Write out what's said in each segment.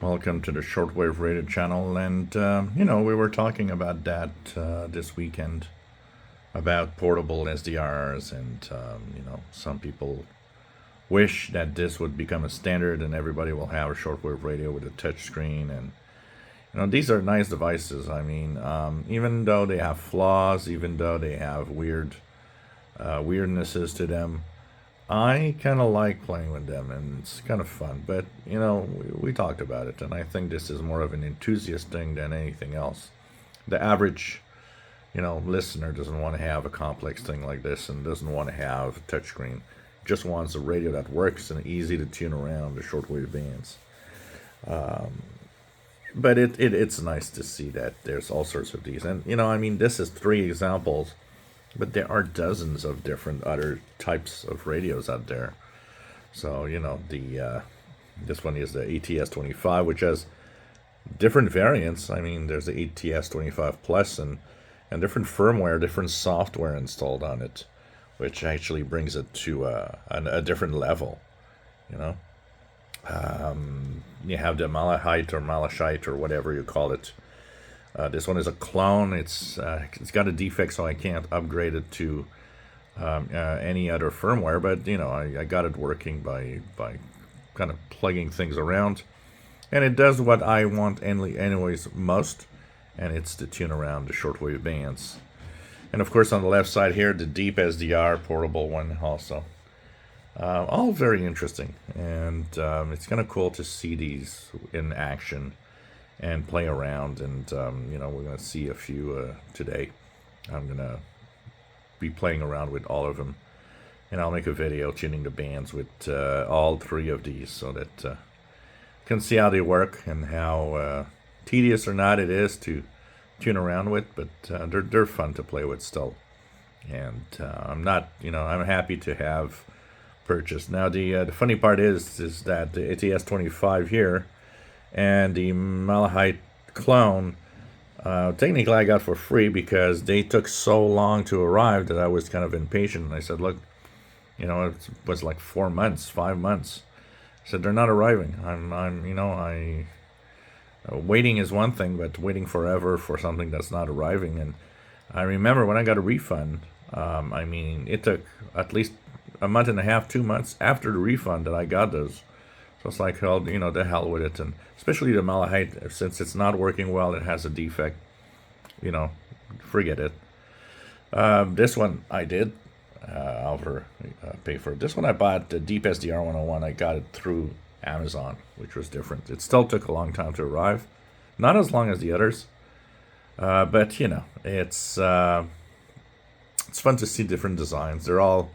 Welcome to the shortwave radio channel, and we were talking about that this weekend about portable SDRs, and some people wish that this would become a standard and everybody will have a shortwave radio with a touch screen. And these are nice devices. I mean, even though they have flaws, even though they have weirdnesses to them, I kind of like playing with them, and it's kind of fun. But we talked about it, and I think this is more of an enthusiast thing than anything else. The average listener doesn't want to have a complex thing like this, and doesn't want to have a touchscreen. Just wants a radio that works and easy to tune around the shortwave bands. But it's nice to see that there's all sorts of these, and this is 3 examples. But there are dozens of different other types of radios out there. So, this one is the ATS-25, which has different variants. I mean, there's the ATS-25 Plus and different firmware, different software installed on it, which actually brings it to a different level, You have the Malachite or whatever you call it. This one is a clone. It's got a defect, so I can't upgrade it to any other firmware. But I got it working by kind of plugging things around, and it does what I want anyways most, and it's to tune around the shortwave bands. And of course, on the left side here, the DeepSDR portable one also. All very interesting, and it's kind of cool to see these in action and play around, and we're going to see a few today. I'm going to be playing around with all of them, and I'll make a video tuning the bands with all 3 of these, so that you can see how they work and how tedious or not it is to tune around with, but they're fun to play with still. And I'm happy to have purchased. Now the funny part is that the ATS-25 here and the Malachite clone, technically I got for free because they took so long to arrive that I was kind of impatient. And I said, look, it was like 4 months, 5 months. I said, they're not arriving. Waiting is one thing, but waiting forever for something that's not arriving. And I remember when I got a refund, it took at least a month and a half, 2 months after the refund that I got those. So it's like, hell, the hell with it. And especially the Malachite, since it's not working well, it has a defect, forget it. This one I did pay for it. This one I bought, the DeepSDR 101. I got it through Amazon, which was different. It still took a long time to arrive. Not as long as the others. But, it's fun to see different designs. They're all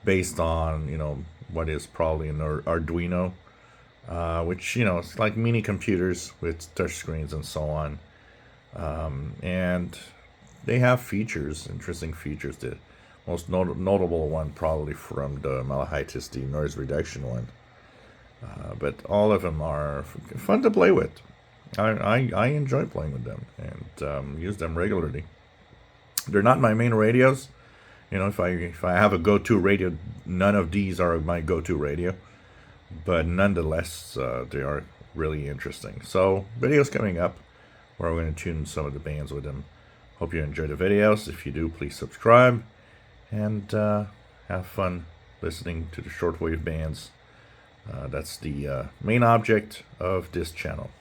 based on, what is probably an Arduino. Which, it's like mini computers with touch screens and so on. And they have features, interesting features. The most notable one probably from the Malachite is the noise reduction one. But all of them are fun to play with. I enjoy playing with them and use them regularly. They're not my main radios. If I have a go-to radio, none of these are my go-to radio. But nonetheless, they are really interesting. So, videos coming up where we're going to tune some of the bands with them. Hope you enjoy the videos. If you do, please subscribe. And have fun listening to the shortwave bands. That's the main object of this channel.